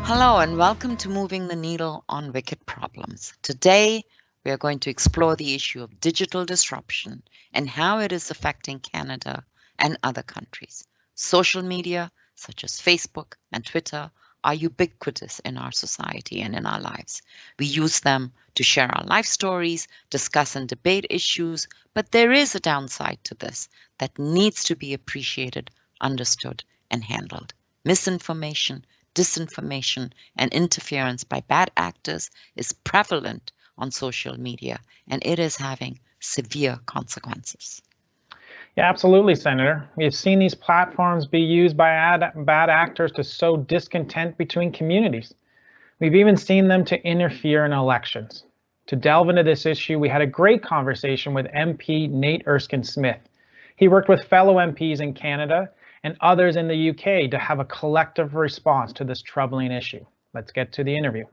Hello and welcome to Moving the Needle on Wicked Problems. Today, we are going to explore the issue of digital disruption and how it is affecting Canada and other countries. Social media, such as Facebook and Twitter, are ubiquitous in our society and in our lives. We use them to share our life stories, discuss and debate issues, but there is a downside to this that needs to be appreciated, understood, and handled. Misinformation, disinformation, and interference by bad actors is prevalent on social media, and it is having severe consequences. Yeah, absolutely, Senator. We've seen these platforms be used by bad actors to sow discontent between communities. We've even seen them to interfere in elections. To delve into this issue, we had a great conversation with MP Nate Erskine-Smith. He worked with fellow MPs in Canada and others in the UK to have a collective response to this troubling issue. Let's get to the interview.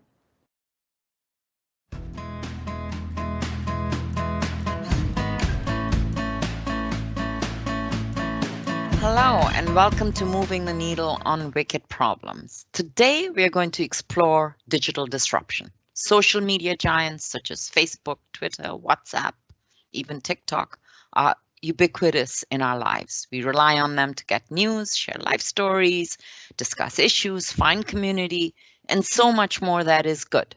Hello and welcome to Moving the Needle on Wicked Problems. Today we are going to explore digital disruption. Social media giants such as Facebook, Twitter, WhatsApp, even TikTok are ubiquitous in our lives. We rely on them to get news, share life stories, discuss issues, find community, and so much more that is good.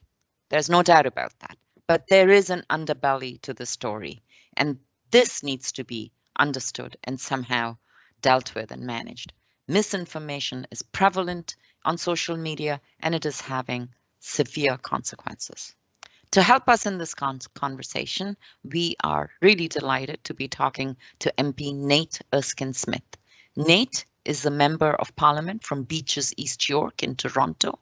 There's no doubt about that. But there is an underbelly to the story, and this needs to be understood and somehow dealt with and managed. Misinformation is prevalent on social media and it is having severe consequences. To help us in this conversation, we are really delighted to be talking to MP Nate Erskine-Smith. Nate is a member of Parliament from Beaches, East York in Toronto.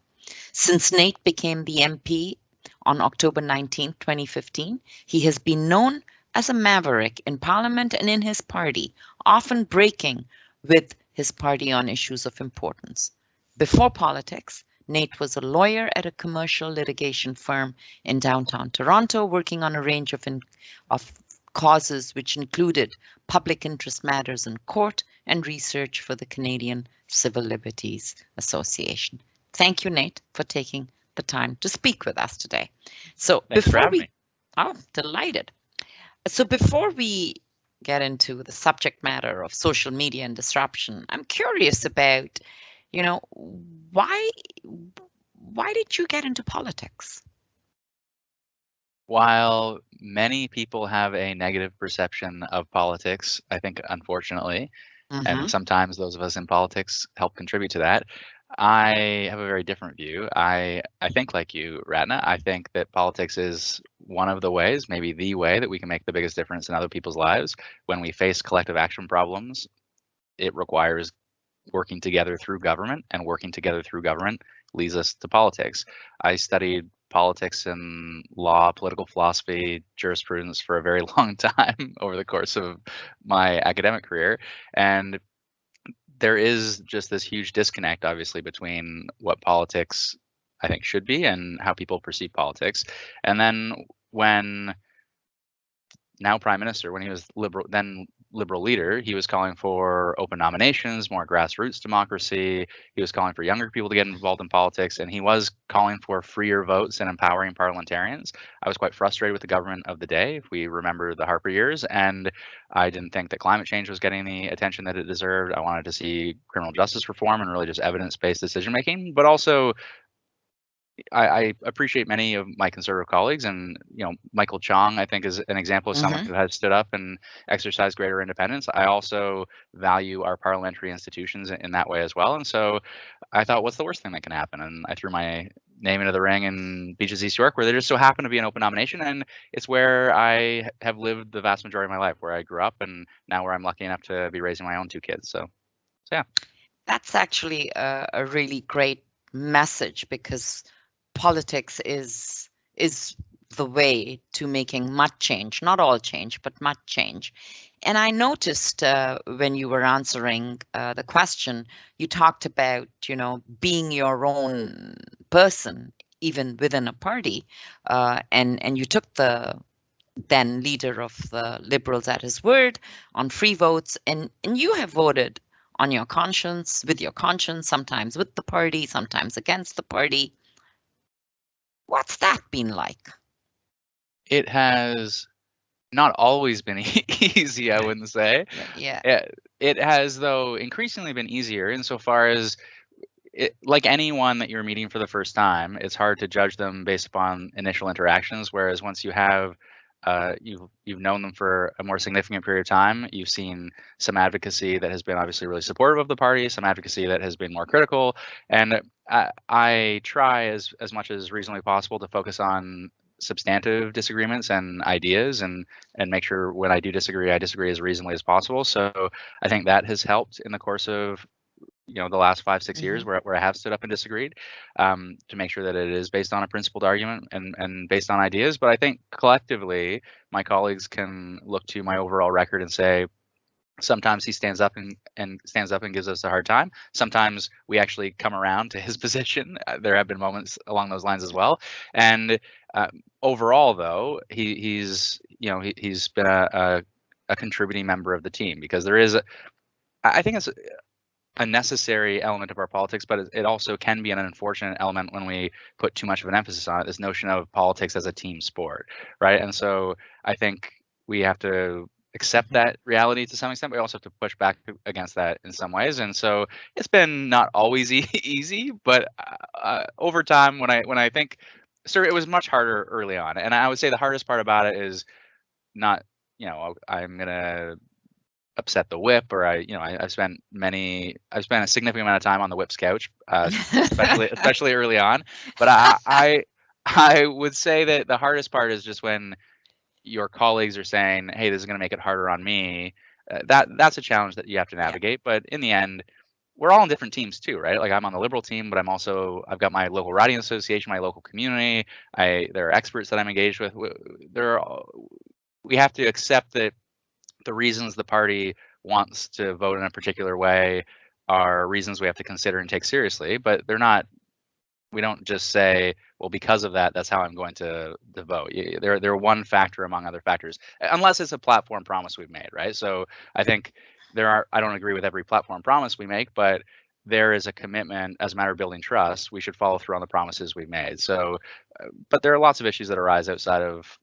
Since Nate became the MP on October 19, 2015, he has been known as a maverick in Parliament and in his party, often breaking with his party on issues of importance. Before politics, Nate was a lawyer at a commercial litigation firm in downtown Toronto, working on a range of causes which included public interest matters in court and research for the Canadian Civil Liberties Association. Thank you, Nate, for taking the time to speak with us today. So Thanks for having me. Oh, delighted. So before we get into the subject matter of social media and disruption, I'm curious about, why did you get into politics? While many people have a negative perception of politics, I think, unfortunately, and sometimes those of us in politics help contribute to that, I have a very different view. I think like you, Ratna. I think that politics is one of the ways, maybe the way, that we can make the biggest difference in other people's lives. When we face collective action problems, it requires working together through government, and working together through government leads us to politics. I studied politics and law, political philosophy, jurisprudence for a very long time over the course of my academic career. And there is just this huge disconnect, obviously, between what politics, I think, should be and how people perceive politics. And then when now Prime Minister, when he was Liberal leader, he was calling for open nominations, more grassroots democracy. He was calling for younger people to get involved in politics, and he was calling for freer votes and empowering parliamentarians. I was quite frustrated with the government of the day, if we remember the Harper years, and I didn't think that climate change was getting the attention that it deserved. I wanted to see criminal justice reform and really just evidence-based decision-making, but also I appreciate many of my conservative colleagues, and Michael Chong, I think, is an example of someone who has stood up and exercised greater independence. I also value our parliamentary institutions in that way as well, and so I thought, what's the worst thing that can happen? And I threw my name into the ring in Beaches, East York, where there just so happened to be an open nomination, and it's where I have lived the vast majority of my life, where I grew up, and now where I'm lucky enough to be raising my own 2 kids. So yeah. That's actually a really great message, because politics is the way to making much change, not all change, but much change. And I noticed when you were answering the question, you talked about, being your own person, even within a party, and you took the then leader of the Liberals at his word on free votes, and you have voted on your conscience, with your conscience, sometimes with the party, sometimes against the party. What's that been like? It has not always been easy, I wouldn't say. Yeah. It has, though, increasingly been easier insofar as, like anyone that you're meeting for the first time, it's hard to judge them based upon initial interactions. Whereas once you have, you've known them for a more significant period of time, you've seen some advocacy that has been obviously really supportive of the party, some advocacy that has been more critical, and I try as much as reasonably possible to focus on substantive disagreements and ideas, and make sure when I do disagree, I disagree as reasonably as possible. So I think that has helped in the course of the last 5-6 years where I have stood up and disagreed, to make sure that it is based on a principled argument and based on ideas. But I think collectively, my colleagues can look to my overall record and say, sometimes he stands up and gives us a hard time. Sometimes we actually come around to his position. There have been moments along those lines as well. And overall, though, he's been a contributing member of the team, because there is I think it's a necessary element of our politics, but it also can be an unfortunate element when we put too much of an emphasis on it, this notion of politics as a team sport, right? And so I think we have to accept that reality to some extent, but we also have to push back against that in some ways. And so it's been not always easy, but over time, when I think, sir, it was much harder early on. And I would say the hardest part about it is not, I'm gonna upset the whip, or I've spent a significant amount of time on the whip's couch, especially early on. But I would say that the hardest part is just when your colleagues are saying, hey, this is going to make it harder on me. That's a challenge that you have to navigate. But in the end, we're all on different teams too, right? Like, I'm on the Liberal team, but I've got my local riding association, my local community. There are experts that I'm engaged with. We have to accept that the reasons the party wants to vote in a particular way are reasons we have to consider and take seriously, but we don't just say, well, because of that, that's how I'm going to vote. They're one factor among other factors, unless it's a platform promise we've made, right? So I think I don't agree with every platform promise we make, but there is a commitment as a matter of building trust. We should follow through on the promises we've made. So, but there are lots of issues that arise outside of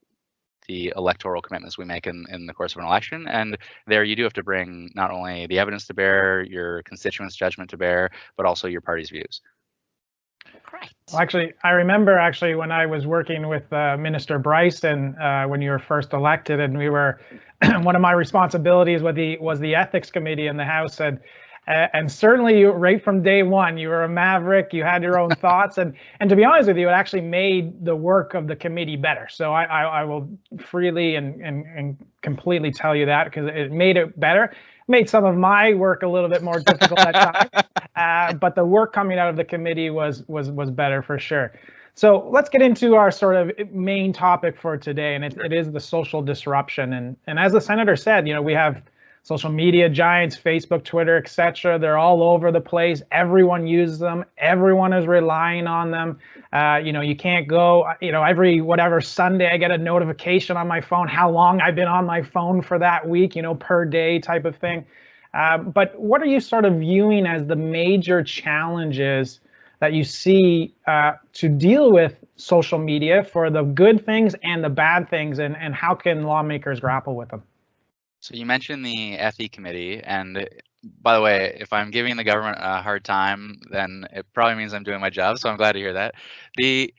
the electoral commitments we make in the course of an election. And there you do have to bring not only the evidence to bear, your constituents' judgment to bear, but also your party's views. Great. Well, actually, I remember when I was working with Minister Bryson when you were first elected, and we were one of my responsibilities was the ethics committee in the House, and certainly you, right from day one, you were a maverick. You had your own thoughts, and to be honest with you, it actually made the work of the committee better. So I will freely and completely tell you that, because it made it better. It made some of my work a little bit more difficult at times, but the work coming out of the committee was better for sure. So let's get into our sort of main topic for today, and it is the social disruption. And as the senator said, we have social media giants, Facebook, Twitter, etc. They're all over the place. Everyone uses them. Everyone is relying on them. You can't go, every whatever Sunday I get a notification on my phone how long I've been on my phone for that week, per day type of thing. But what are you sort of viewing as the major challenges that you see to deal with social media, for the good things and the bad things, and how can lawmakers grapple with them? So you mentioned the FE committee, and by the way, if I'm giving the government a hard time, then it probably means I'm doing my job. So I'm glad to hear that. The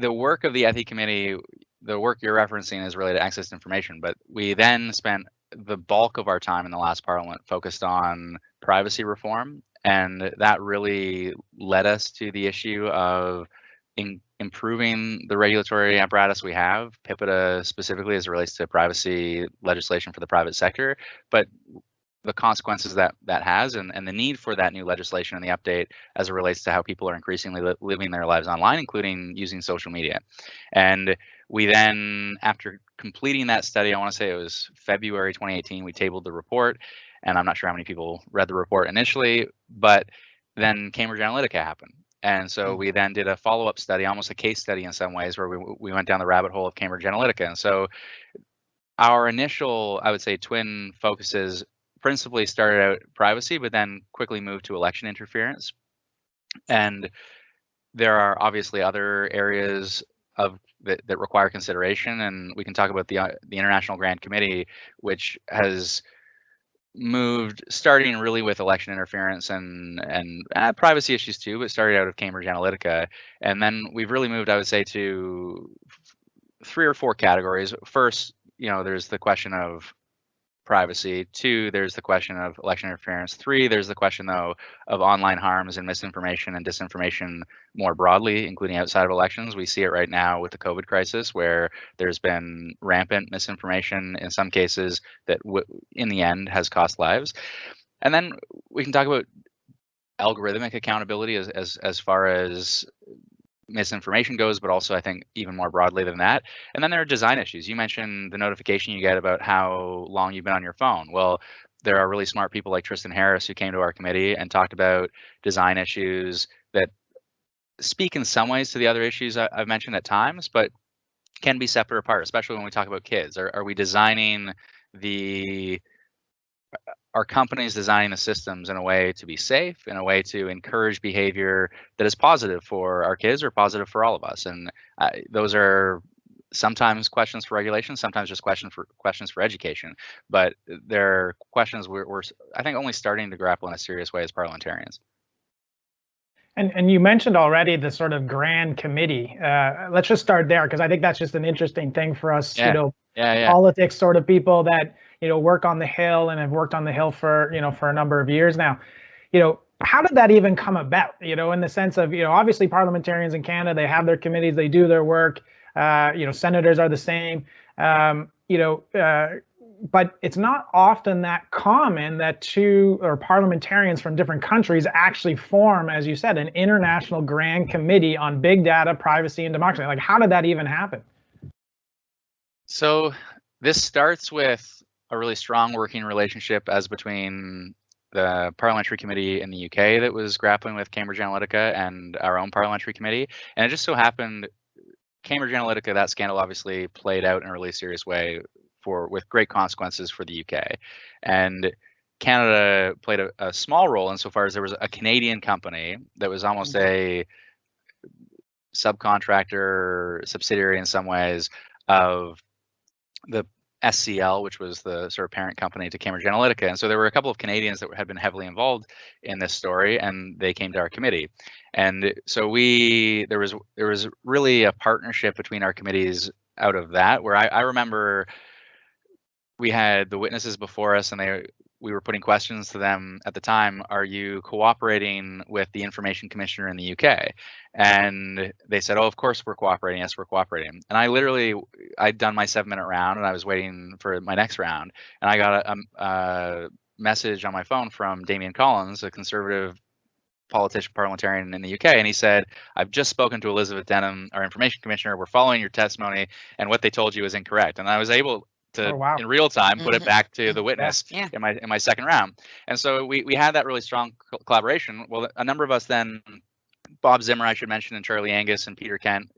work of the FE committee, the work you're referencing, is related to access to information, but we then spent the bulk of our time in the last parliament focused on privacy reform, and that really led us to the issue of improving the regulatory apparatus we have, PIPEDA specifically as it relates to privacy legislation for the private sector, but the consequences that has, and the need for that new legislation and the update as it relates to how people are increasingly living their lives online, including using social media. And we then, after completing that study, I want to say it was February 2018, we tabled the report, and I'm not sure how many people read the report initially, but then Cambridge Analytica happened. And so we then did a follow-up study, almost a case study in some ways, where we went down the rabbit hole of Cambridge Analytica. And so our initial, I would say, twin focuses principally started out privacy, but then quickly moved to election interference. And there are obviously other areas of that require consideration, and we can talk about the International Grand Committee, which has moved, starting really with election interference and privacy issues too, but started out of Cambridge Analytica, and then we've really moved, I would say, to 3 or 4 categories. First, there's the question of privacy. 2, there's the question of election interference. 3, there's the question, though, of online harms and misinformation and disinformation more broadly, including outside of elections. We see it right now with the COVID crisis, where there's been rampant misinformation in some cases that in the end has cost lives. And then we can talk about algorithmic accountability as far as misinformation goes, but also I think even more broadly than that. And then there are design issues. You mentioned the notification you get about how long you've been on your phone. Well, there are really smart people like Tristan Harris who came to our committee and talked about design issues that speak in some ways to the other issues I've mentioned at times, but can be separate apart, especially when we talk about kids. Are we designing are companies designing the systems in a way to be safe, in a way to encourage behavior that is positive for our kids or positive for all of us? And those are sometimes questions for regulation, sometimes just questions for education. But they're questions we're I think only starting to grapple in a serious way as parliamentarians. And you mentioned already the sort of grand committee. Let's just start there, because I think that's just an interesting thing for us, politics sort of people that work on the Hill and have worked on the Hill for for a number of years now. How did that even come about? In the sense of obviously parliamentarians in Canada, they have their committees, they do their work. Senators are the same. But it's not often that common that parliamentarians from different countries actually form, as you said, an international grand committee on big data, privacy, and democracy. Like, how did that even happen? So this starts with a really strong working relationship as between the parliamentary committee in the UK that was grappling with Cambridge Analytica and our own parliamentary committee. And it just so happened Cambridge Analytica, that scandal obviously played out in a really serious way with great consequences for the UK. And Canada played a small role insofar as there was a Canadian company that was almost a subcontractor, subsidiary in some ways of the SCL, which was the sort of parent company to Cambridge Analytica. And so there were a couple of Canadians that had been heavily involved in this story, and they came to our committee. And so there was really a partnership between our committees out of that, where I remember we had the witnesses before us, and we were putting questions to them at the time. Are you cooperating with the Information Commissioner in the UK? And they said, oh, of course we're cooperating. Yes, we're cooperating. And I'd done my 7-minute round, and I was waiting for my next round. And I got a message on my phone from Damien Collins, a Conservative politician, parliamentarian in the UK, and he said, I've just spoken to Elizabeth Denham, our Information Commissioner. We're following your testimony, and what they told you is incorrect. And I was able to in real time put it back to the witness in my second round. And so we had that really strong collaboration. Well, a number of us then, Bob Zimmer, I should mention, and Charlie Angus and Peter Kent,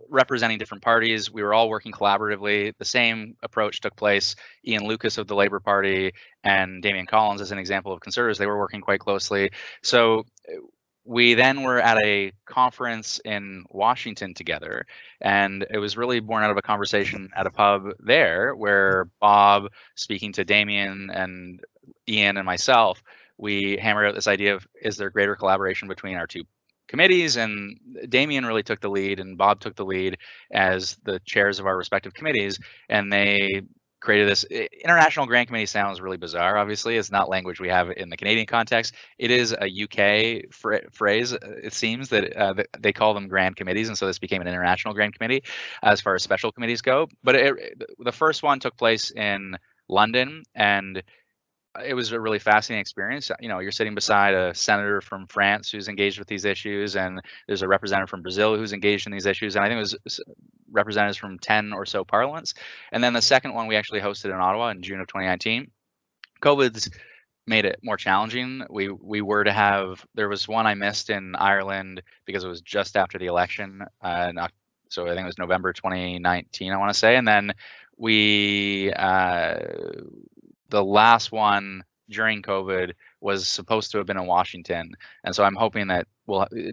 representing different parties, we were all working collaboratively. The same approach took place. Ian Lucas of the Labour Party and Damien Collins, as an example of Conservatives, they were working quite closely. So we then were at a conference in Washington together, and it was really born out of a conversation at a pub there where Bob, speaking to Damien and Ian and myself, we hammered out this idea of, is there greater collaboration between our two committees? And Damien really took the lead, and Bob took the lead as the chairs of our respective committees, and they created this International Grand Committee. Sounds really bizarre. Obviously, it's not language we have in the Canadian context. It is a UK phrase. It seems that they call them grand committees, and so this became an International Grand Committee as far as special committees go. But the first one took place in London, and it was a really fascinating experience. You're sitting beside a senator from France who's engaged with these issues, and there's a representative from Brazil who's engaged in these issues, and I think it was representatives from 10 or so parliaments. And then the second one we actually hosted in Ottawa in June of 2019. COVID's made it more challenging. We were to have, there was one I missed in Ireland because it was just after the election, so I think it was November 2019, I want to say, and then we the last one during COVID was supposed to have been in Washington, and so I'm hoping that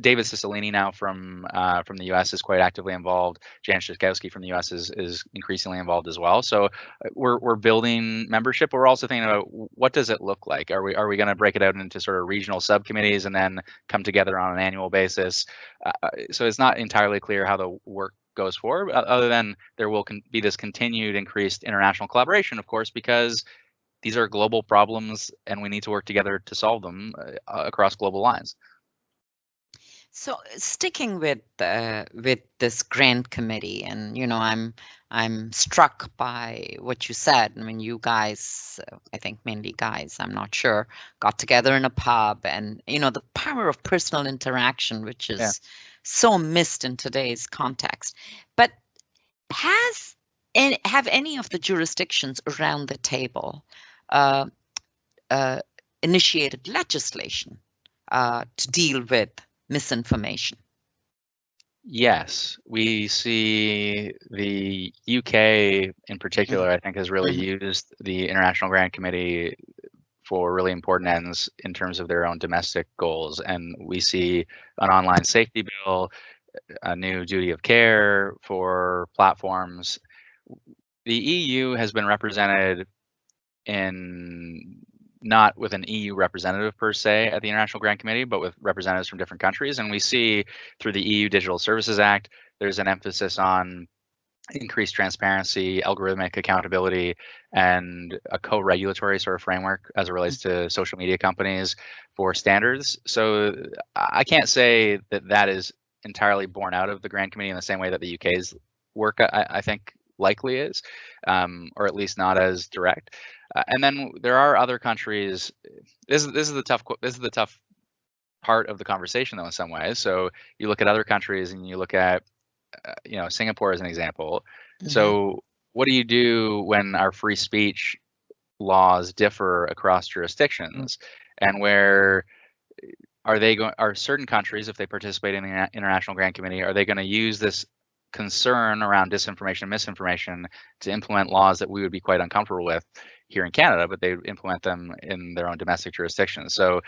David Cicilline now from the U.S. is quite actively involved. Jan Szyszkowski from the U.S. is increasingly involved as well. So we're building membership. But we're also thinking about what does it look like. Are we going to break it out into sort of regional subcommittees and then come together on an annual basis? So it's not entirely clear how the work goes forward, other than there will be this continued increased international collaboration, of course, because these are global problems and we need to work together to solve them across global lines. So sticking with this grant committee, and I'm struck by what you said. I mean, you guys, I think mainly guys, I'm not sure, got together in a pub, and the power of personal interaction, which is so missed in today's context. But have any of the jurisdictions around the table initiated legislation to deal with misinformation? Yes, we see the UK in particular, I think, has really used the International Grant Committee for really important ends in terms of their own domestic goals. And we see an online safety bill, a new duty of care for platforms. The EU has been represented not with an EU representative per se at the International Grant Committee, but with representatives from different countries. And we see through the EU Digital Services Act, there's an emphasis on increased transparency, algorithmic accountability, and a co-regulatory sort of framework as it relates to social media companies for standards. So I can't say that is entirely born out of the Grant Committee in the same way that the UK's work, I think, likely is, or at least not as direct. And then there are other countries. This is the tough part of the conversation, though, in some ways. So you look at other countries, and you look at Singapore as an example. So what do you do when our free speech laws differ across jurisdictions, and where are certain countries, if they participate in the International Grant Committee, are they going to use this concern around disinformation and misinformation to implement laws that we would be quite uncomfortable with here in Canada, but they implement them in their own domestic jurisdictions? So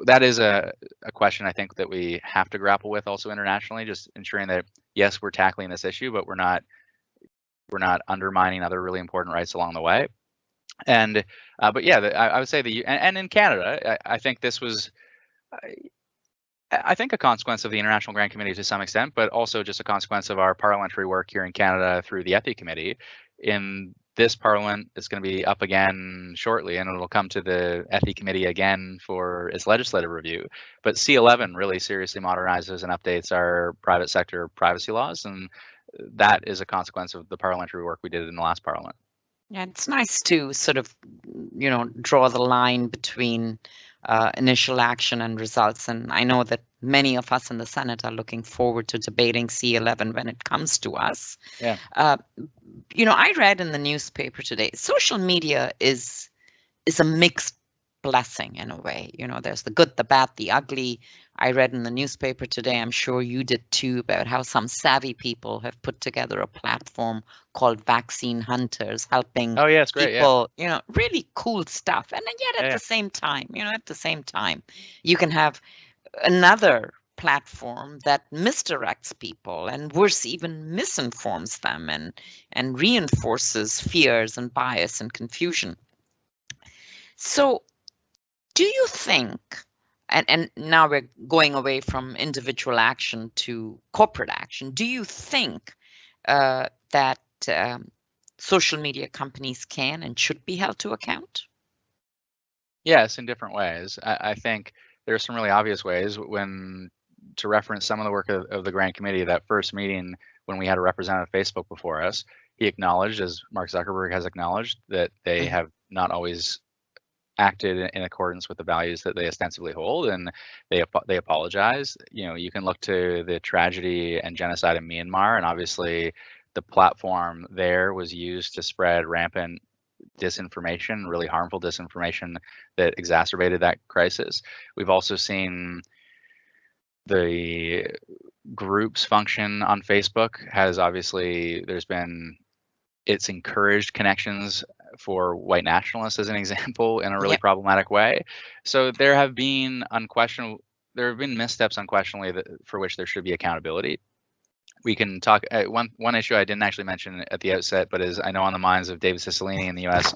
that is a question I think that we have to grapple with also internationally, just ensuring that, yes, we're tackling this issue, but we're not undermining other really important rights along the way. And but yeah, I would say and in Canada, I think this was I think a consequence of the International Grant Committee to some extent, but also just a consequence of our parliamentary work here in Canada through the Ethics Committee. In this parliament, it's going to be up again shortly, and it'll come to the Ethics Committee again for its legislative review. But C11 really seriously modernizes and updates our private sector privacy laws, and that is a consequence of the parliamentary work we did in the last parliament. Yeah, it's nice to sort of, draw the line between initial action and results. And I know that many of us in the Senate are looking forward to debating C11 when it comes to us. Yeah. I read in the newspaper today, social media is a mixed blessing in a way. There's the good, the bad, the ugly. I read in the newspaper today, I'm sure you did too, about how some savvy people have put together a platform called Vaccine Hunters, helping it's great, people, really cool stuff. And then yet at the same time, you can have another platform that misdirects people and worse, even misinforms them and reinforces fears and bias and confusion. So do you think, and now we're going away from individual action to corporate action, do you think that social media companies can and should be held to account? Yes, in different ways. I think there are some really obvious ways. To reference some of the work of the Grant Committee, that first meeting when we had a representative of Facebook before us, he acknowledged, as Mark Zuckerberg has acknowledged, that they have not always acted in accordance with the values that they ostensibly hold, and they apologize. You can look to the tragedy and genocide in Myanmar, and obviously the platform there was used to spread rampant disinformation, really harmful disinformation that exacerbated that crisis. We've also seen the groups function on Facebook it's encouraged connections for white nationalists as an example in a really problematic way. So there have been missteps unquestionably for which there should be accountability. We can talk one issue I didn't actually mention at the outset, but is I know on the minds of David Cicilline in the U.S.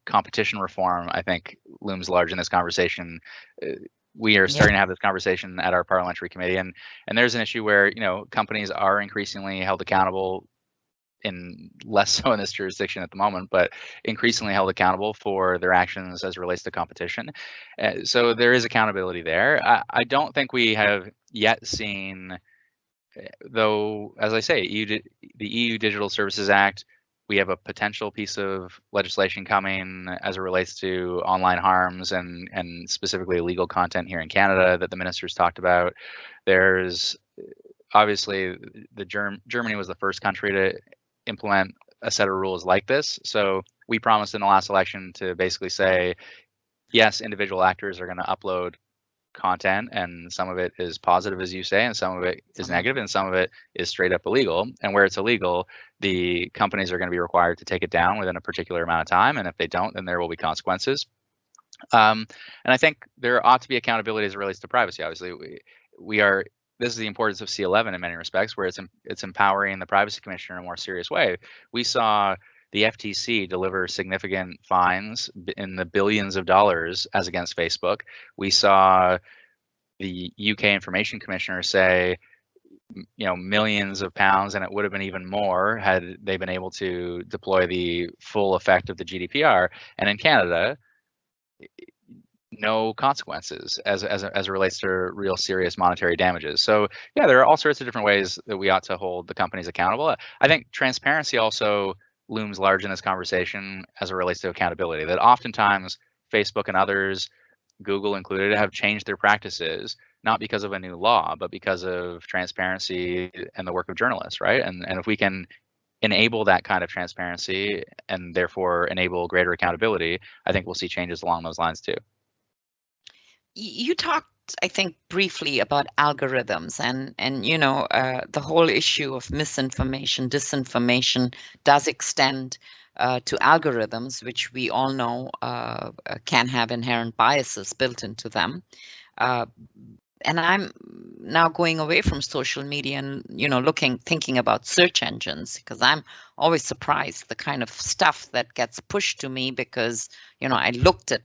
Competition reform I think looms large in this conversation. We are starting to have this conversation at our parliamentary committee, and there's an issue where companies are increasingly held accountable, in less so in this jurisdiction at the moment, but increasingly held accountable for their actions as it relates to competition. So there is accountability there. I don't think we have yet seen, though, as I say, the EU Digital Services Act, we have a potential piece of legislation coming as it relates to online harms and specifically illegal content here in Canada that the ministers talked about. There's obviously Germany was the first country to implement a set of rules like this. So we promised in the last election to basically say, yes, individual actors are going to upload content, and some of it is positive, as you say, and some of it is negative, and some of it is straight up illegal. And where it's illegal, the companies are going to be required to take it down within a particular amount of time. And if they don't, then there will be consequences. And I think there ought to be accountability as it relates to privacy. Obviously, this is the importance of C11 in many respects, where it's empowering the privacy commissioner in a more serious way. We saw the FTC deliver significant fines in the billions of dollars as against Facebook. We saw the UK Information Commissioner say, millions of pounds, and it would have been even more had they been able to deploy the full effect of the GDPR. And in Canada, no consequences as it relates to real serious monetary damages. So yeah, there are all sorts of different ways that we ought to hold the companies accountable. I think transparency also looms large in this conversation as it relates to accountability, that oftentimes Facebook and others, Google included, have changed their practices, not because of a new law, but because of transparency and the work of journalists, right? And if we can enable that kind of transparency and therefore enable greater accountability, I think we'll see changes along those lines too. You talked, I think, briefly about algorithms, and the whole issue of misinformation, disinformation does extend to algorithms, which we all know can have inherent biases built into them. And I'm now going away from social media and thinking about search engines, because I'm always surprised the kind of stuff that gets pushed to me, because I looked at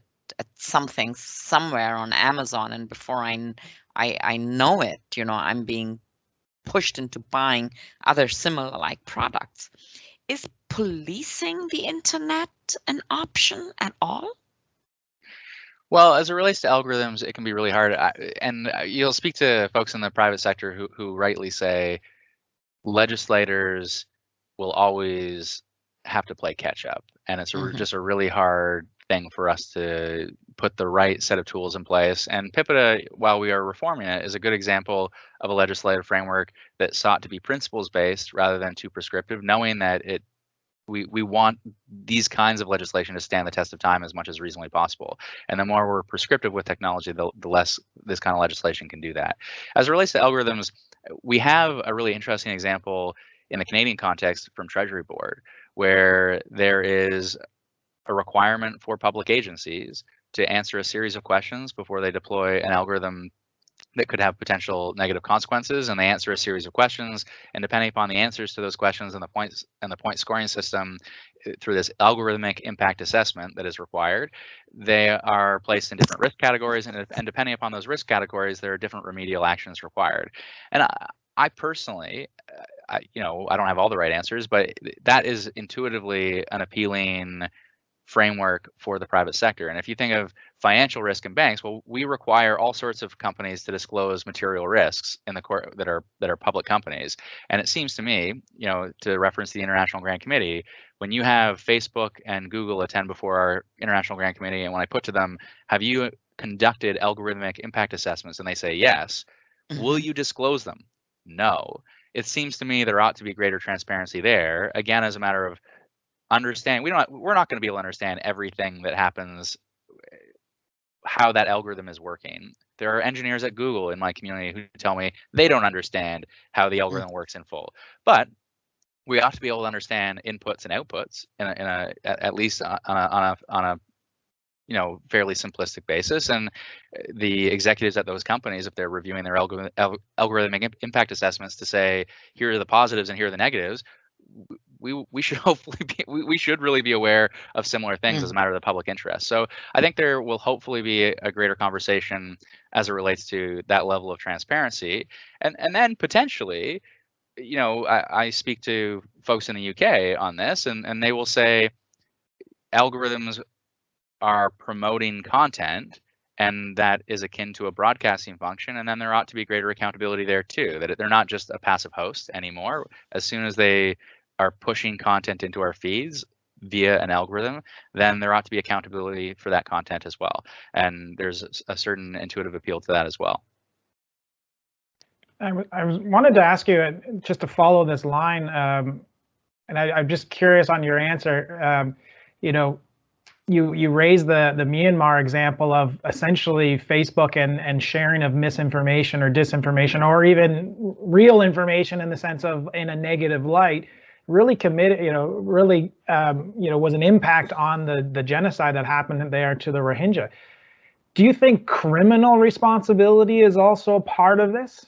something somewhere on Amazon, and before I know it, I'm being pushed into buying other similar like products. Is policing the internet an option at all? Well, as it relates to algorithms, it can be really hard. And you'll speak to folks in the private sector who rightly say legislators will always have to play catch up. And it's just a really hard thing for us to put the right set of tools in place. And PIPEDA, while we are reforming it, is a good example of a legislative framework that sought to be principles-based rather than too prescriptive, knowing that we want these kinds of legislation to stand the test of time as much as reasonably possible. And the more we're prescriptive with technology, the less this kind of legislation can do that. As it relates to algorithms, we have a really interesting example in the Canadian context from Treasury Board, where there is a requirement for public agencies to answer a series of questions before they deploy an algorithm that could have potential negative consequences, and they answer a series of questions, and depending upon the answers to those questions and the point scoring system through this algorithmic impact assessment that is required, they are placed in different risk categories, and depending upon those risk categories, there are different remedial actions required. And I personally, I don't have all the right answers, but that is intuitively an appealing framework for the private sector. And if you think of financial risk in banks, well, we require all sorts of companies to disclose material risks in the court that are public companies. And it seems to me, to reference the International Grand Committee, when you have Facebook and Google attend before our International Grand Committee, and when I put to them, have you conducted algorithmic impact assessments? And they say yes. Will you disclose them? No. It seems to me there ought to be greater transparency there, again, as a matter of understand. We're not going to be able to understand everything that happens, how that algorithm is working. There are engineers at Google in my community who tell me they don't understand how the algorithm works in full. But we ought to be able to understand inputs and outputs at least on a fairly simplistic basis. And the executives at those companies, if they're reviewing their algorithmic impact assessments to say, here are the positives and here are the negatives, we should hopefully we should really be aware of similar things as a matter of the public interest. So I think there will hopefully be a greater conversation as it relates to that level of transparency, and then potentially, I speak to folks in the UK on this, and they will say algorithms are promoting content, and that is akin to a broadcasting function, and then there ought to be greater accountability there too, that they're not just a passive host anymore. As soon as they are pushing content into our feeds via an algorithm, then there ought to be accountability for that content as well. And there's a certain intuitive appeal to that as well. I wanted to ask you, just to follow this line, and I'm just curious on your answer. You raised the Myanmar example of essentially Facebook and sharing of misinformation or disinformation, or even real information in the sense of in a negative light, really committed, was an impact on the genocide that happened there to the Rohingya. Do you think criminal responsibility is also a part of this?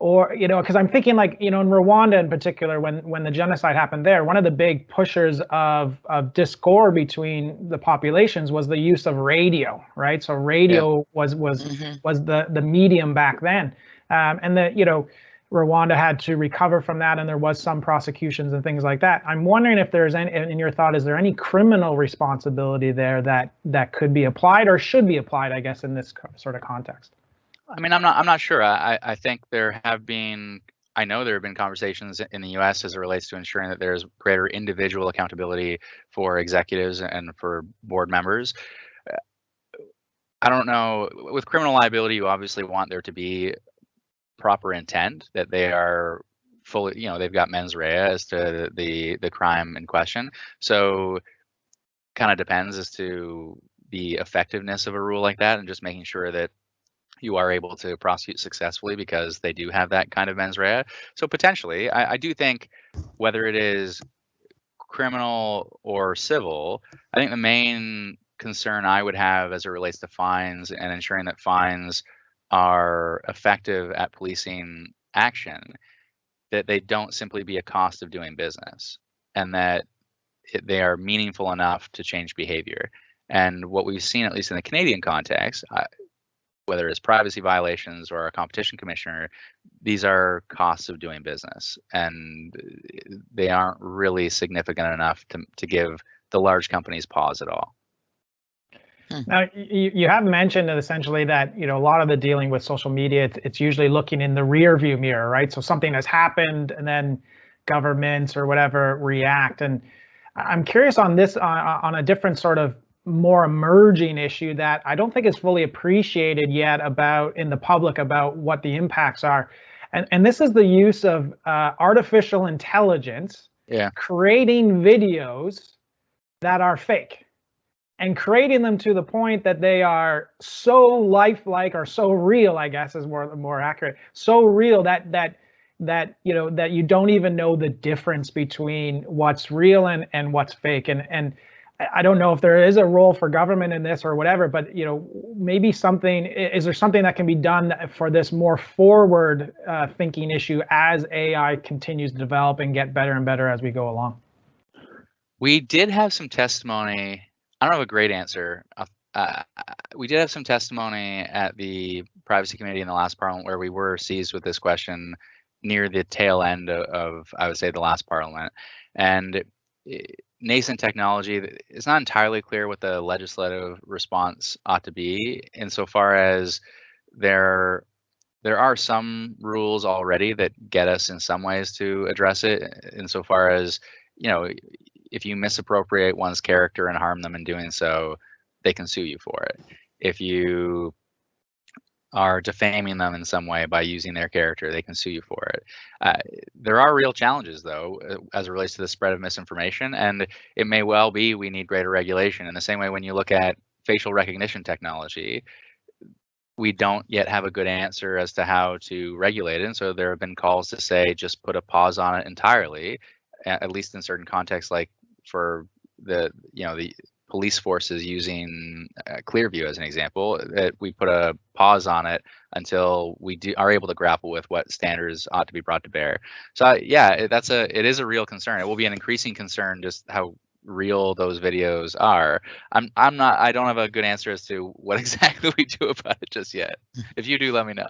Or, because I'm thinking like, in Rwanda in particular, when the genocide happened there, one of the big pushers of discord between the populations was the use of radio, right? So radio was the medium back then. And Rwanda had to recover from that, and there was some prosecutions and things like that. I'm wondering if there's any, in your thought, is there any criminal responsibility there that could be applied or should be applied, I guess, in this sort of context? I mean, I'm not sure. I think I know there have been conversations in the U.S. as it relates to ensuring that there's greater individual accountability for executives and for board members. I don't know. With criminal liability, you obviously want there to be proper intent, that they are fully, they've got mens rea as to the crime in question. So kind of depends as to the effectiveness of a rule like that, and just making sure that you are able to prosecute successfully because they do have that kind of mens rea. So potentially, I do think whether it is criminal or civil, I think the main concern I would have as it relates to fines and ensuring that fines are effective at policing action, that they don't simply be a cost of doing business, and that they are meaningful enough to change behavior. And what we've seen, at least in the Canadian context, whether it's privacy violations or a competition commissioner, these are costs of doing business, and they aren't really significant enough to give the large companies pause at all. Now, you have mentioned essentially that, a lot of the dealing with social media, it's usually looking in the rear view mirror, right? So something has happened and then governments or whatever react. And I'm curious on this, on a different sort of more emerging issue that I don't think is fully appreciated yet in the public about what the impacts are. And this is the use of artificial intelligence creating videos that are fake, and creating them to the point that they are so lifelike, or so real, I guess is more accurate, so real that you don't even know the difference between what's real and what's fake. And I don't know if there is a role for government in this or whatever, but maybe is there something that can be done for this more forward thinking issue as AI continues to develop and get better and better as we go along? We did have some testimony. I don't have a great answer. We did have some testimony at the Privacy Committee in the last Parliament where we were seized with this question near the tail end of, I would say, the last Parliament. And nascent technology, it's not entirely clear what the legislative response ought to be, insofar as there are some rules already that get us in some ways to address it, insofar as, if you misappropriate one's character and harm them in doing so, they can sue you for it. If you are defaming them in some way by using their character, they can sue you for it. There are real challenges, though, as it relates to the spread of misinformation, and it may well be we need greater regulation. In the same way, when you look at facial recognition technology, we don't yet have a good answer as to how to regulate it, and so there have been calls to say just put a pause on it entirely, at least in certain contexts, like for the police forces using Clearview as an example, that we put a pause on it until we are able to grapple with what standards ought to be brought to bear. So yeah, it is a real concern. It will be an increasing concern just how real those videos are. I don't have a good answer as to what exactly we do about it just yet. If you do, let me know.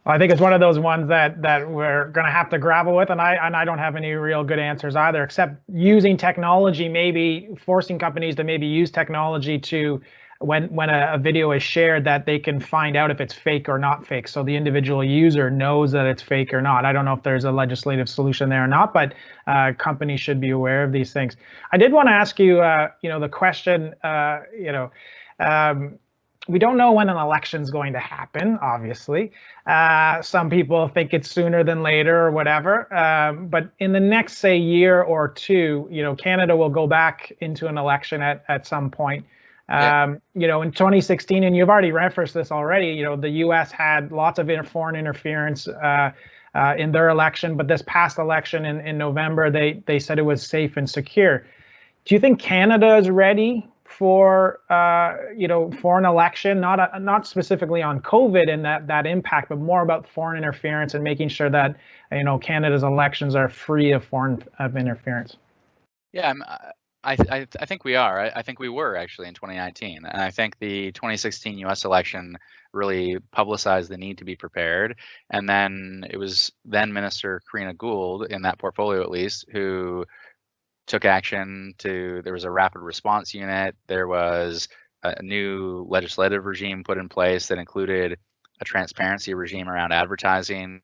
I think it's one of those ones that we're going to have to grapple with, and I don't have any real good answers either, except using technology, maybe forcing companies to maybe use technology to, when a video is shared, that they can find out if it's fake or not fake, so the individual user knows that it's fake or not. I don't know if there's a legislative solution there or not, but companies should be aware of these things. I did want to ask you, the question, we don't know when an election is going to happen, obviously. Some people think it's sooner than later or whatever. But in the next, say, year or two, Canada will go back into an election at some point. In 2016, and you've already referenced this already, the US had lots of foreign interference in their election, but this past election in November, they said it was safe and secure. Do you think Canada is ready for for an election, not specifically on COVID and that impact, but more about foreign interference and making sure that Canada's elections are free of foreign interference? Yeah, I think we are. I think we were actually in 2019, and I think the 2016 U.S. election really publicized the need to be prepared. And then it was then Minister Karina Gould, in that portfolio at least, who took action there was a rapid response unit. There was a new legislative regime put in place that included a transparency regime around advertising.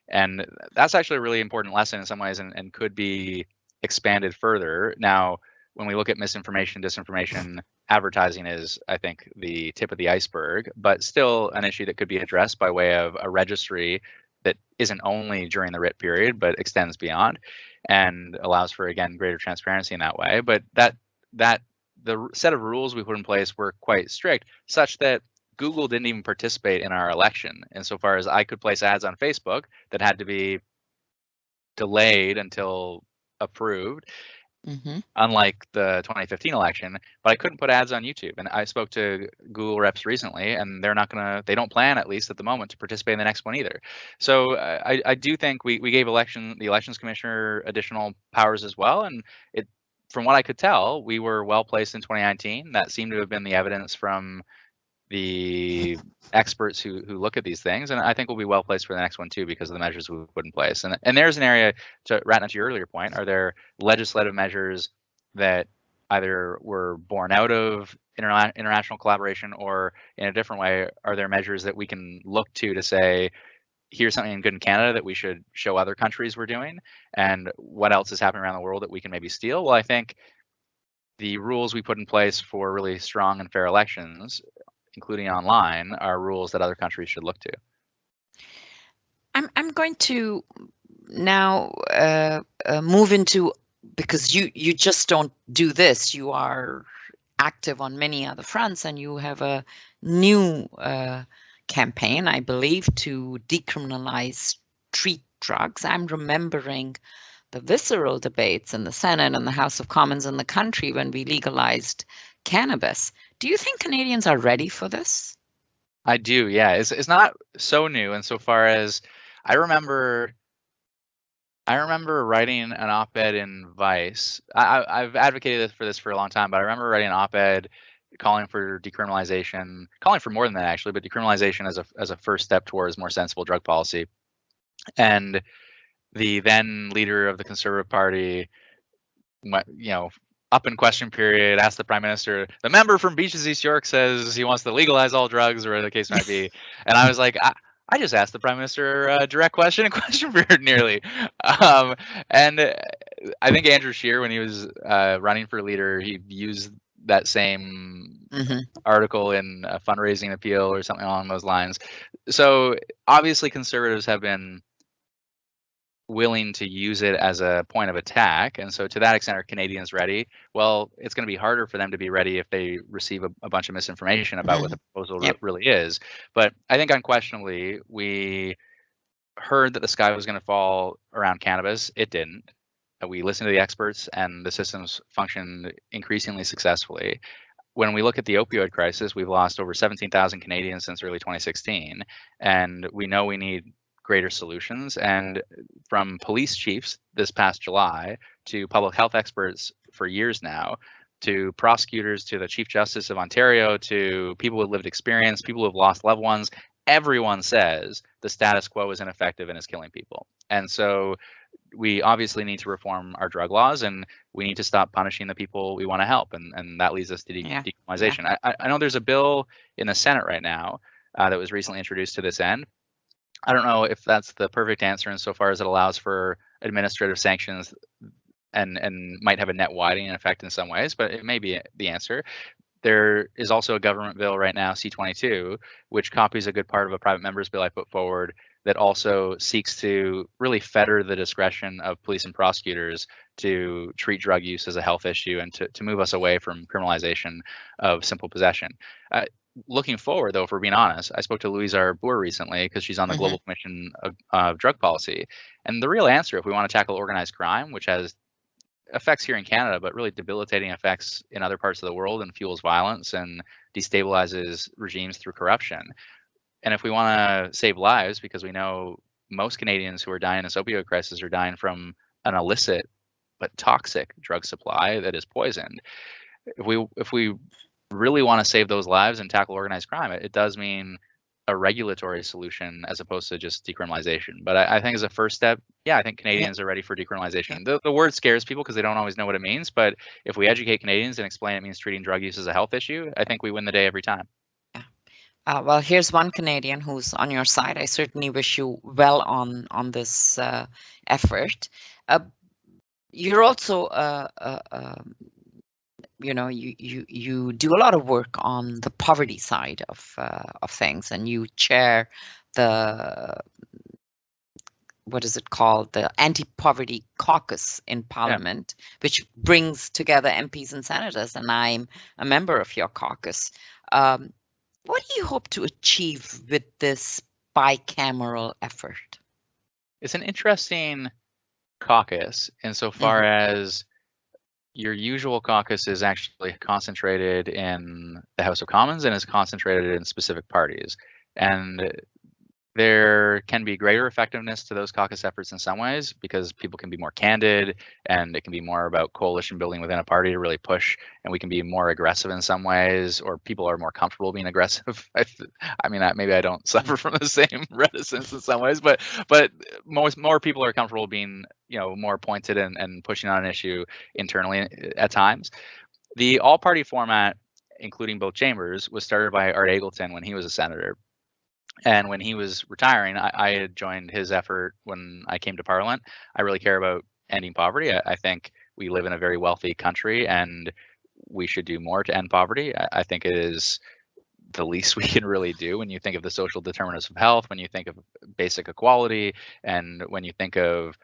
And that's actually a really important lesson in some ways, and could be expanded further. Now, when we look at misinformation, disinformation, advertising is, I think, the tip of the iceberg, but still an issue that could be addressed by way of a registry that isn't only during the writ period, but extends beyond, and allows for, again, greater transparency in that way. But the set of rules we put in place were quite strict, such that Google didn't even participate in our election, insofar as I could place ads on Facebook that had to be delayed until approved, unlike the 2015 election. But I couldn't put ads on YouTube. And I spoke to Google reps recently, and they don't plan, at least at the moment, to participate in the next one either. So I do think we gave the elections commissioner additional powers as well. And from what I could tell, we were well placed in 2019. That seemed to have been the evidence from the experts who look at these things, and I think we'll be well placed for the next one too, because of the measures we put in place. And there's an area, to Ratna, to your earlier point, are there legislative measures that either were born out of international collaboration, or in a different way, are there measures that we can look to say, here's something good in Canada that we should show other countries we're doing, and what else is happening around the world that we can maybe steal? Well, I think the rules we put in place for really strong and fair elections, including online, are rules that other countries should look to. I'm going to now move into, because you just don't do this, you are active on many other fronts, and you have a new campaign, I believe, to decriminalize street drugs. I'm remembering the visceral debates in the Senate and the House of Commons in the country when we legalized cannabis. Do you think Canadians are ready for this? I do, yeah. It's not so new insofar as I remember writing an op-ed in Vice. I've advocated for this for a long time, but I remember writing an op-ed calling for decriminalization, calling for more than that actually, but decriminalization as a first step towards more sensible drug policy. And the then leader of the Conservative Party, up in question period, asked the Prime Minister, the member from Beaches East York says he wants to legalize all drugs, or whatever the case might be. And I was like, I just asked the Prime Minister a direct question in question period nearly. And I think Andrew Scheer, when he was running for leader, he used that same article in a fundraising appeal or something along those lines. So obviously Conservatives have been willing to use it as a point of attack. And so to that extent, are Canadians ready? Well, it's going to be harder for them to be ready if they receive a bunch of misinformation about what the proposal really is. But I think unquestionably, we heard that the sky was going to fall around cannabis. It didn't. We listen to the experts, and the systems function increasingly successfully. When we look at the opioid crisis, we've lost over 17,000 Canadians since early 2016, and we know we need greater solutions. And from police chiefs this past July to public health experts for years now, to prosecutors, to the Chief Justice of Ontario, to people with lived experience, people who have lost loved ones, everyone says the status quo is ineffective and is killing people. And so we obviously need to reform our drug laws, and we need to stop punishing the people we want to help. And that leads us to decriminalization. Yeah. I know there's a bill in the Senate right now that was recently introduced to this end. I don't know if that's the perfect answer insofar as it allows for administrative sanctions and might have a net widening effect in some ways, but it may be the answer. There is also a government bill right now, C-22, which copies a good part of a private member's bill I put forward that also seeks to really fetter the discretion of police and prosecutors to treat drug use as a health issue and to move us away from criminalization of simple possession. Looking forward, though, if we're being honest, I spoke to Louise Arbour recently because she's on the Global Commission of Drug Policy. And the real answer, if we want to tackle organized crime, which has effects here in Canada, but really debilitating effects in other parts of the world and fuels violence and destabilizes regimes through corruption. And if we want to save lives, because we know most Canadians who are dying in this opioid crisis are dying from an illicit but toxic drug supply that is poisoned. If we really want to save those lives and tackle organized crime, it does mean a regulatory solution as opposed to just decriminalization. But I think as a first step, yeah, I think Canadians are ready for decriminalization. The word scares people because they don't always know what it means. But if we educate Canadians and explain it means treating drug use as a health issue, I think we win the day every time. Well, here's one Canadian who's on your side. I certainly wish you well on this effort. You're also you do a lot of work on the poverty side of things, and you chair the, what is it called, the AntiPoverty Caucus in Parliament, which brings together MPs and senators, and I'm a member of your caucus. What do you hope to achieve with this bicameral effort? It's an interesting caucus insofar as your usual caucus is actually concentrated in the House of Commons and is concentrated in specific parties. And there can be greater effectiveness to those caucus efforts in some ways because people can be more candid and it can be more about coalition building within a party to really push, and we can be more aggressive in some ways, or people are more comfortable being aggressive. I mean, maybe I don't suffer from the same reticence in some ways, but more people are comfortable being, more pointed and pushing on an issue internally at times. The all-party format, including both chambers, was started by Art Eggleton when he was a senator. And when he was retiring, I had joined his effort when I came to Parliament. I really care about ending poverty. I think we live in a very wealthy country and we should do more to end poverty. I think it is the least we can really do when you think of the social determinants of health, when you think of basic equality, and when you think of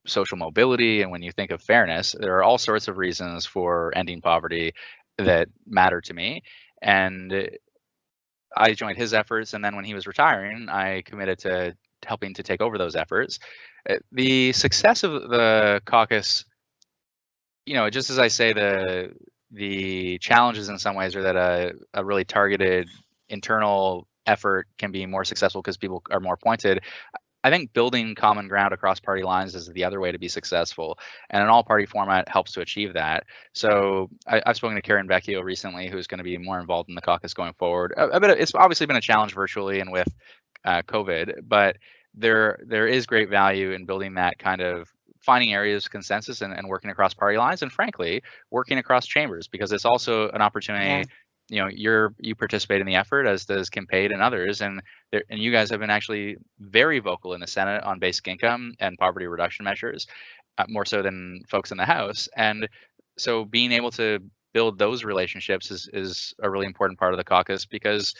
social mobility, and when you think of fairness. There are all sorts of reasons for ending poverty that matter to me. And I joined his efforts, and then when he was retiring, I committed to helping to take over those efforts. The success of the caucus, just as I say, the challenges in some ways are that a really targeted internal effort can be more successful because people are more pointed. I think building common ground across party lines is the other way to be successful, and an all-party format helps to achieve that. So I've spoken to Karen Vecchio recently, who's going to be more involved in the caucus going forward. It's obviously been a challenge virtually and with COVID, but there is great value in building that kind of finding areas of consensus and working across party lines, and frankly, working across chambers, because it's also an opportunity. You participate in the effort, as does Kincaid and others, and you guys have been actually very vocal in the Senate on basic income and poverty reduction measures, more so than folks in the House. And so being able to build those relationships is a really important part of the caucus, because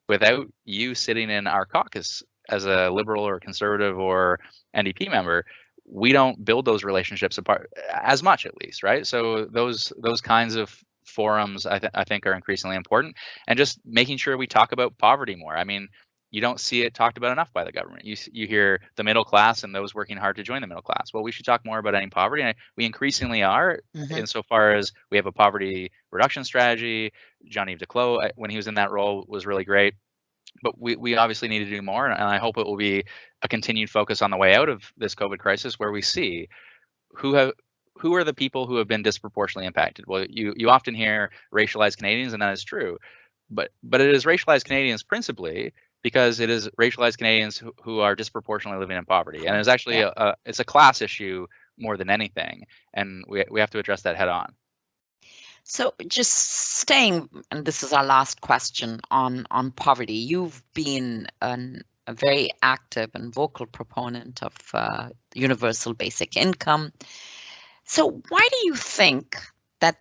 without you sitting in our caucus as a Liberal or Conservative or NDP member, we don't build those relationships apart as much, at least, right? So those kinds of forums I think are increasingly important, and just making sure we talk about poverty more. I mean, you don't see it talked about enough by the government. You hear the middle class and those working hard to join the middle class. Well, we should talk more about ending poverty, and we increasingly are, insofar as we have a poverty reduction strategy. Jean-Yves Duclos, when he was in that role, was really great. But we obviously need to do more, and I hope it will be a continued focus on the way out of this COVID crisis, where we see who are the people who have been disproportionately impacted. Well, you often hear racialized Canadians, and that is true, but it is racialized Canadians principally because it is racialized Canadians who are disproportionately living in poverty, and it's actually it's a class issue more than anything, and we have to address that head on. So just staying, and this is our last question on poverty. You've been a very active and vocal proponent of universal basic income. So why do you think that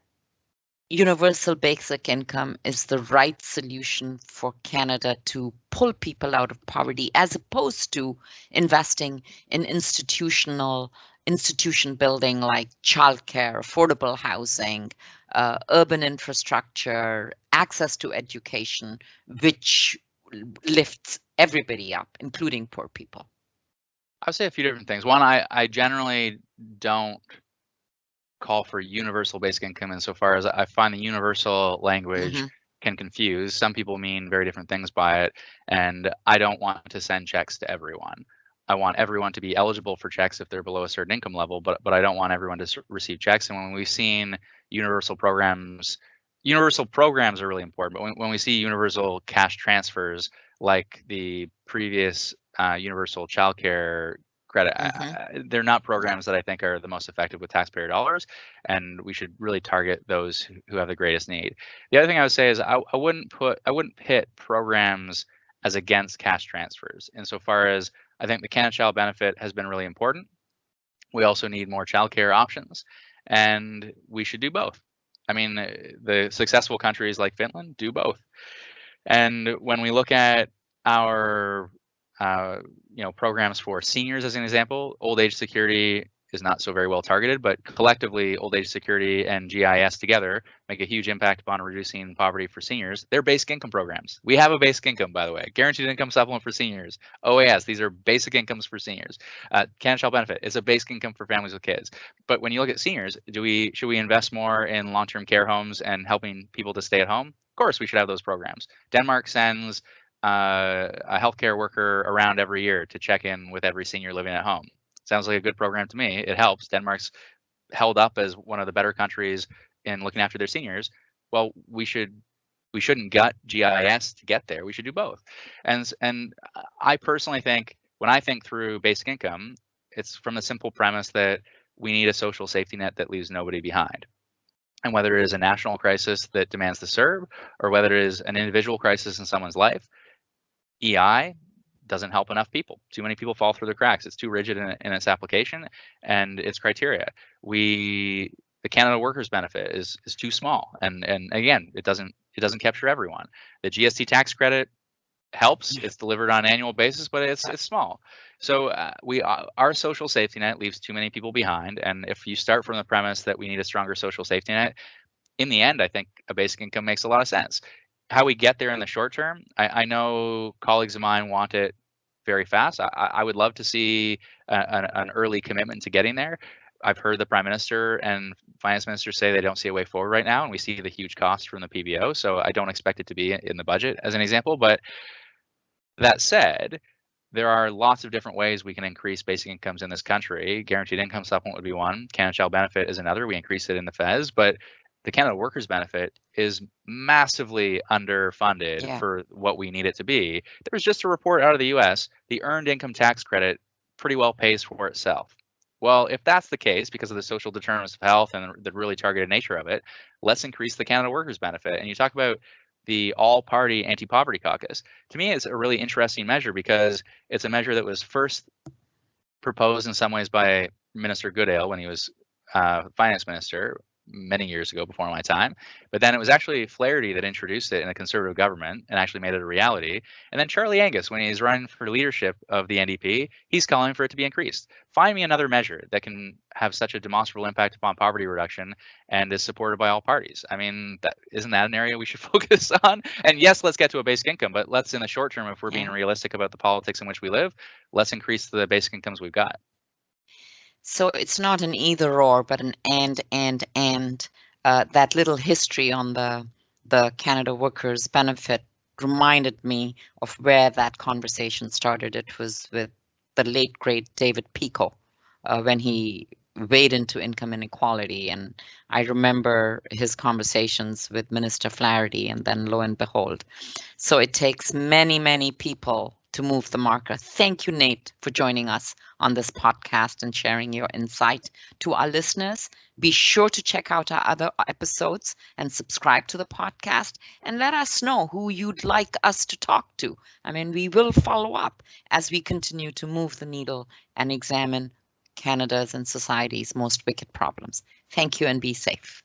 universal basic income is the right solution for Canada to pull people out of poverty, as opposed to investing in institution building like childcare, affordable housing, urban infrastructure, access to education, which lifts everybody up, including poor people? I would say a few different things. One, I generally don't call for universal basic income insofar as I find the universal language can confuse. Some people mean very different things by it, and I don't want to send checks to everyone. I want everyone to be eligible for checks if they're below a certain income level, but I don't want everyone to receive checks. And when we've seen universal programs are really important, but when we see universal cash transfers like the previous universal childcare credit, they're not programs that I think are the most effective with taxpayer dollars, and we should really target those who have the greatest need. The other thing I would say is I wouldn't pit programs as against cash transfers, insofar as I think the Canada Child Benefit has been really important. We also need more childcare options, and we should do both. I mean, the successful countries like Finland do both. And when we look at our programs for seniors, as an example, old age security is not so very well targeted, but collectively, old age security and GIS together make a huge impact upon reducing poverty for seniors. They're basic income programs. We have a basic income, by the way, guaranteed income supplement for seniors. OAS, these are basic incomes for seniors. Canada Child Benefit is a basic income for families with kids. But when you look at seniors, should we invest more in long-term care homes and helping people to stay at home? Of course, we should have those programs. Denmark sends a healthcare worker around every year to check in with every senior living at home. Sounds like a good program to me. It helps. Denmark's held up as one of the better countries in looking after their seniors. Well, we shouldn't gut GIS to get there. We should do both. And I personally think, when I think through basic income, it's from the simple premise that we need a social safety net that leaves nobody behind. And whether it is a national crisis that demands the CERB, or whether it is an individual crisis in someone's life, EI doesn't help enough people. Too many people fall through the cracks. It's too rigid in its application and its criteria. The Canada Workers Benefit is too small, and again, it doesn't capture everyone. The GST tax credit helps. It's delivered on an annual basis, but it's small. So our social safety net leaves too many people behind. And if you start from the premise that we need a stronger social safety net, in the end, I think a basic income makes a lot of sense. How we get there in the short term, I know colleagues of mine want it very fast. I would love to see an early commitment to getting there. I've heard the Prime Minister and Finance Minister say they don't see a way forward right now, and we see the huge cost from the PBO, so I don't expect it to be in the budget, as an example. But that said, there are lots of different ways we can increase basic incomes in this country. Guaranteed income supplement would be one. Canada Child Benefit is another. We increase it in the FES, but the Canada Workers Benefit is massively underfunded for what we need it to be. There was just a report out of the US, the earned income tax credit pretty well pays for itself. Well, if that's the case, because of the social determinants of health and the really targeted nature of it, let's increase the Canada Workers Benefit. And you talk about the all-party Anti-Poverty Caucus. To me, it's a really interesting measure because it's a measure that was first proposed in some ways by Minister Goodale when he was finance minister, many years ago before my time. But then it was actually Flaherty that introduced it in a conservative government and actually made it a reality. And then Charlie Angus, when he's running for leadership of the NDP, he's calling for it to be increased. Find me another measure that can have such a demonstrable impact upon poverty reduction and is supported by all parties. I mean, isn't that an area we should focus on? And yes, let's get to a basic income, but let's, in the short term, if we're being realistic about the politics in which we live, let's increase the basic incomes we've got. So it's not an either or, but an and. That little history on the Canada Workers Benefit reminded me of where that conversation started. It was with the late great David Pico when he weighed into income inequality, and I remember his conversations with Minister Flaherty, and then lo and behold. So it takes many people to move the marker. Thank you, Nate, for joining us on this podcast and sharing your insight. To our listeners, be sure to check out our other episodes and subscribe to the podcast, and let us know who you'd like us to talk to. I mean, we will follow up as we continue to move the needle and examine Canada's and society's most wicked problems. Thank you and be safe.